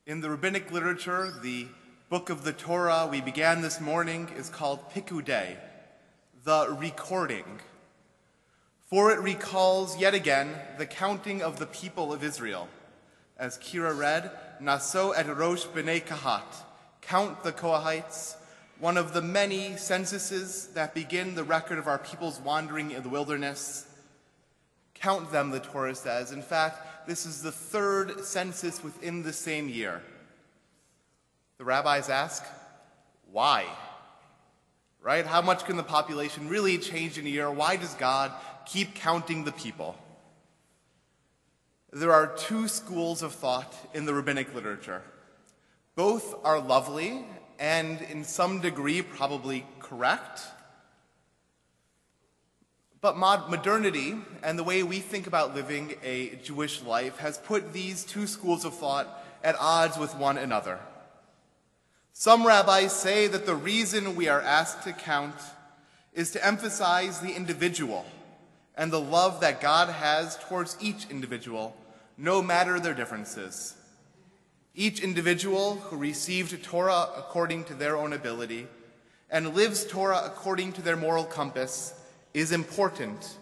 In the rabbinic literature, the book of the Torah we began this morning is called Pikudei, the recording. For it recalls yet again the counting of the people of Israel. As Kyra read, Naso et-rosh b'nei Kohat, count the Kohathites, one of the many censuses that begin the record of our people's wandering in the wilderness. Count them, the Torah says. In fact, this is the third census within the same year. The rabbis ask, why? Right? How much can the population really change in a year? Why does God keep counting the people? There are two schools of thought in the rabbinic literature. Both are lovely and in some degree probably correct. But modernity and the way we think about living a Jewish life has put these two schools of thought at odds with one another. Some rabbis say that the reason we are asked to count is to emphasize the individual and the love that God has towards each individual, no matter their differences. Each individual who received Torah according to their own ability and lives Torah according to their moral compass is important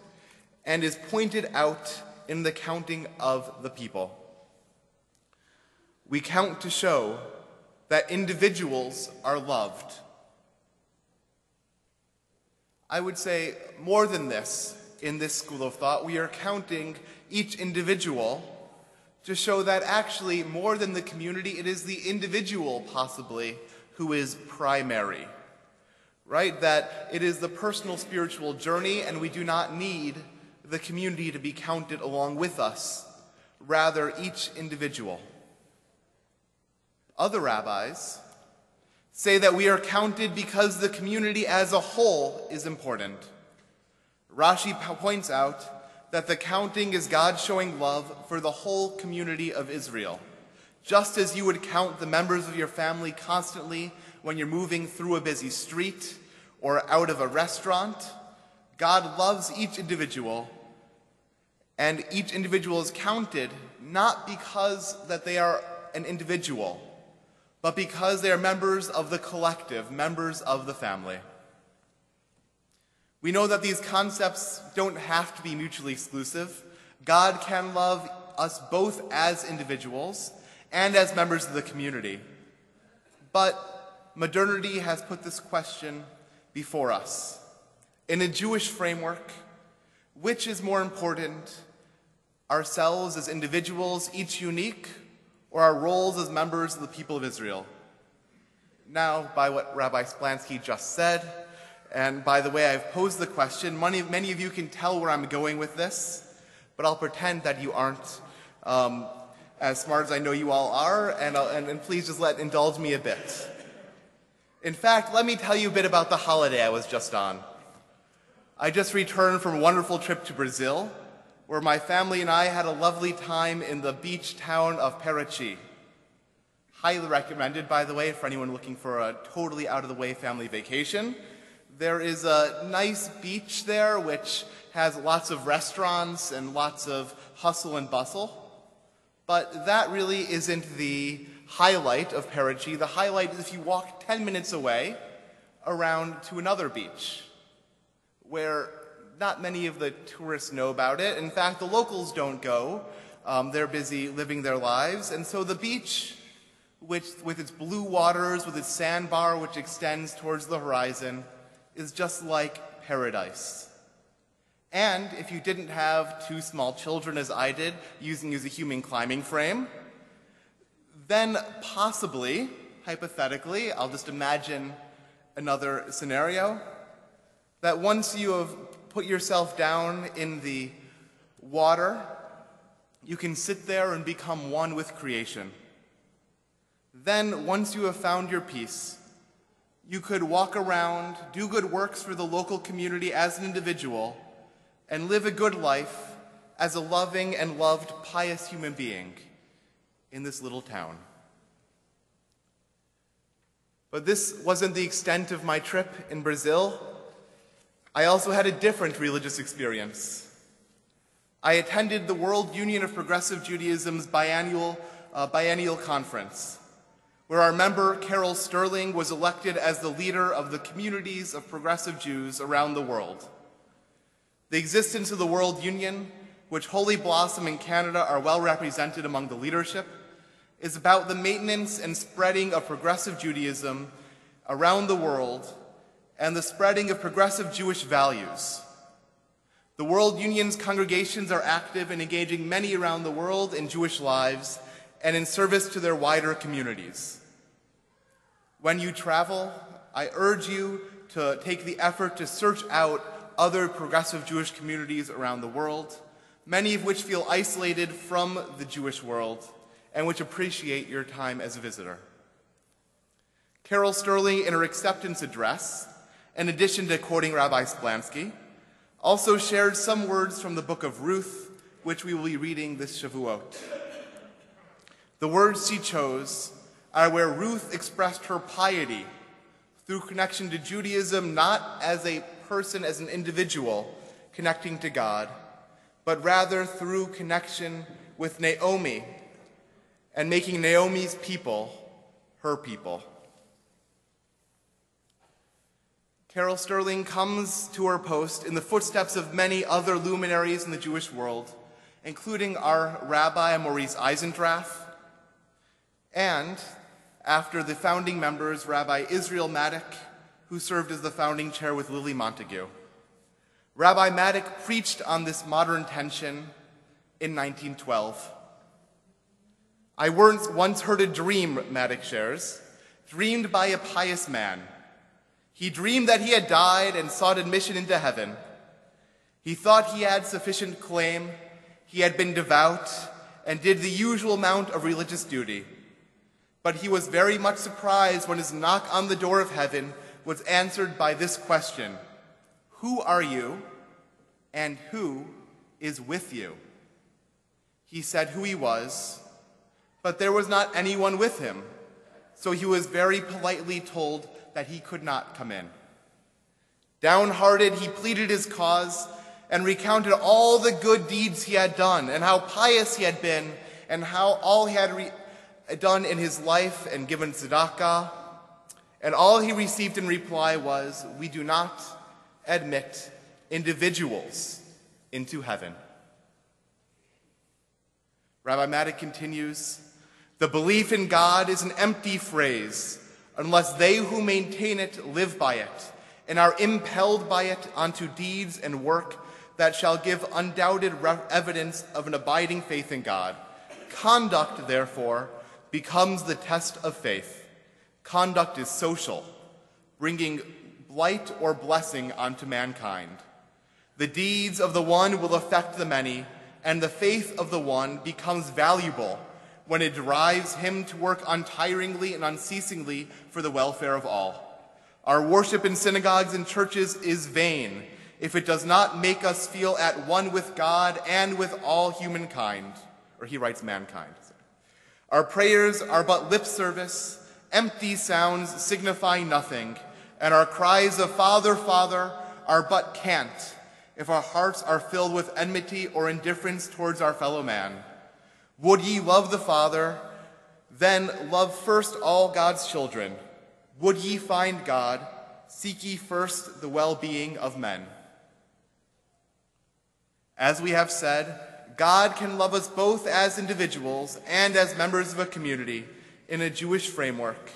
and is pointed out in the counting of the people. We count to show that individuals are loved. I would say more than this in this school of thought. We are counting each individual to show that actually more than the community, it is the individual possibly who is primary. Right? That it is the personal spiritual journey, and we do not need the community to be counted along with us, rather each individual. Other rabbis say that we are counted because the community as a whole is important. Rashi points out that the counting is God showing love for the whole community of Israel. Just as you would count the members of your family constantly when you're moving through a busy street or out of a restaurant, God loves each individual, and each individual is counted not because that they are an individual, but because they are members of the collective, members of the family. We know that these concepts don't have to be mutually exclusive. God can love us both as individuals and as members of the community. But modernity has put this question before us. In a Jewish framework, which is more important, ourselves as individuals, each unique, or our roles as members of the people of Israel? Now, by what Rabbi Splansky just said, and by the way I've posed the question, many of you can tell where I'm going with this, but I'll pretend that you aren't as smart as I know you all are, and please just indulge me a bit. In fact, let me tell you a bit about the holiday I was just on. I just returned from a wonderful trip to Brazil, where my family and I had a lovely time in the beach town of Paraty. Highly recommended, by the way, for anyone looking for a totally out-of-the-way family vacation. There is a nice beach there which has lots of restaurants and lots of hustle and bustle. But that really isn't the highlight of Paraty. The highlight is if you walk 10 minutes away around to another beach where not many of the tourists know about it. In fact, the locals don't go. They're busy living their lives. And so the beach, with its blue waters, with its sandbar which extends towards the horizon, is just like paradise. And if you didn't have two small children as I did, using as a human climbing frame, then possibly, hypothetically, I'll just imagine another scenario, that once you have put yourself down in the water, you can sit there and become one with creation. Then, once you have found your peace, you could walk around, do good works for the local community as an individual, and live a good life as a loving and loved, pious human being in this little town. But this wasn't the extent of my trip in Brazil. I also had a different religious experience. I attended the World Union of Progressive Judaism's biannual biennial conference, where our member Carol Sterling was elected as the leader of the communities of progressive Jews around the world. The existence of the World Union, which Holy Blossom and Canada are well represented among the leadership, is about the maintenance and spreading of progressive Judaism around the world and the spreading of progressive Jewish values. The World Union's congregations are active in engaging many around the world in Jewish lives and in service to their wider communities. When you travel, I urge you to take the effort to search out other progressive Jewish communities around the world, many of which feel isolated from the Jewish world and which appreciate your time as a visitor. Carol Sterling, in her acceptance address, in addition to quoting Rabbi Splansky, also shared some words from the book of Ruth, which we will be reading this Shavuot. The words she chose are where Ruth expressed her piety through connection to Judaism, not as a person, as an individual connecting to God, but rather through connection with Naomi and making Naomi's people her people. Carol Sterling comes to her post in the footsteps of many other luminaries in the Jewish world, including our Rabbi Maurice Eisendrath, and after the founding members, Rabbi Israel Maddock, who served as the founding chair with Lily Montague. Rabbi Maddock preached on this modern tension in 1912. I once heard a dream, Maddock shares, dreamed by a pious man. He dreamed that he had died and sought admission into heaven. He thought he had sufficient claim, he had been devout, and did the usual amount of religious duty. But he was very much surprised when his knock on the door of heaven was answered by this question: who are you, and who is with you? He said who he was, but there was not anyone with him, so he was very politely told that he could not come in. Downhearted, he pleaded his cause and recounted all the good deeds he had done and how pious he had been and how all he had done in his life and given tzedakah. And all he received in reply was, "We do not admit individuals into heaven." Rabbi Maddock continues, "The belief in God is an empty phrase unless they who maintain it live by it and are impelled by it onto deeds and work that shall give undoubted evidence of an abiding faith in God. Conduct, therefore, becomes the test of faith. Conduct is social, bringing blight or blessing onto mankind. The deeds of the one will affect the many, and the faith of the one becomes valuable when it drives him to work untiringly and unceasingly for the welfare of all. Our worship in synagogues and churches is vain if it does not make us feel at one with God and with all humankind," or he writes mankind. "Our prayers are but lip service, empty sounds signifying nothing, and our cries of 'Father, Father' are but cant if our hearts are filled with enmity or indifference towards our fellow man. Would ye love the Father? Then love first all God's children. Would ye find God? Seek ye first the well-being of men." As we have said, God can love us both as individuals and as members of a community in a Jewish framework.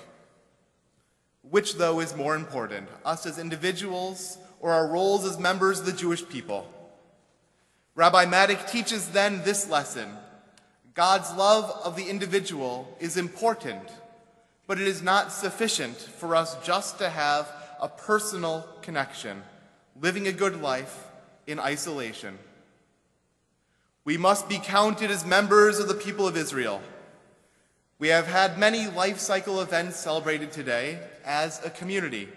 Which, though, is more important, us as individuals or our roles as members of the Jewish people? Rabbi Maddock teaches then this lesson: God's love of the individual is important, but it is not sufficient for us just to have a personal connection, living a good life in isolation. We must be counted as members of the people of Israel. We have had many life cycle events celebrated today as a community,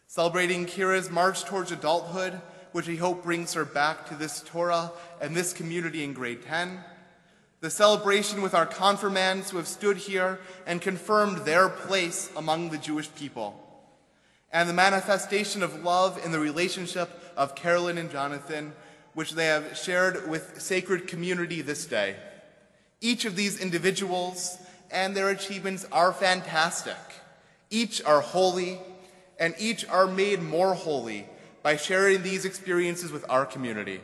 celebrating Kyra's march towards adulthood, which we hope brings her back to this Torah and this community in grade 10, the celebration with our confirmands who have stood here and confirmed their place among the Jewish people, and the manifestation of love in the relationship of Carolyn and Jonathan, which they have shared with sacred community this day. Each of these individuals and their achievements are fantastic. Each are holy, and each are made more holy by sharing these experiences with our community.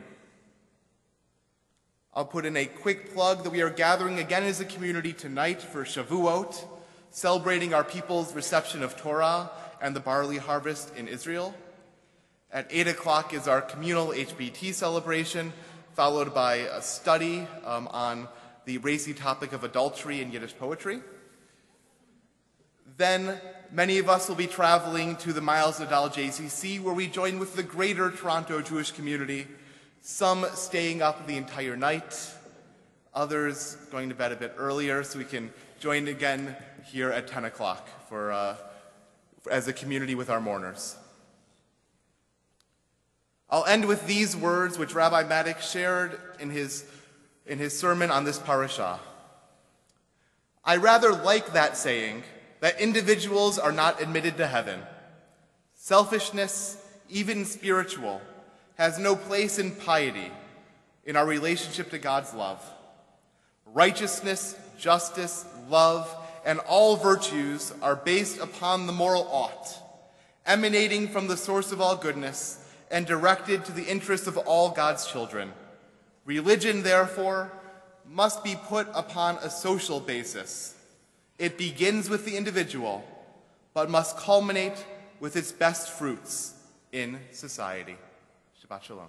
I'll put in a quick plug that we are gathering again as a community tonight for Shavuot, celebrating our people's reception of Torah and the barley harvest in Israel. At 8 o'clock is our communal HBT celebration, followed by a study on the racy topic of adultery in Yiddish poetry. Then many of us will be traveling to the Miles Nadal JCC, where we join with the greater Toronto Jewish community, some staying up the entire night, others going to bed a bit earlier so we can join again here at 10 o'clock as a community with our mourners. I'll end with these words which Rabbi Maddox shared in his sermon on this parashah. I rather like that saying that individuals are not admitted to heaven. Selfishness, even spiritual, has no place in piety in our relationship to God's love. Righteousness, justice, love, and all virtues are based upon the moral ought, emanating from the source of all goodness and directed to the interests of all God's children. Religion, therefore, must be put upon a social basis. It begins with the individual, but must culminate with its best fruits in society. Shabbat Shalom.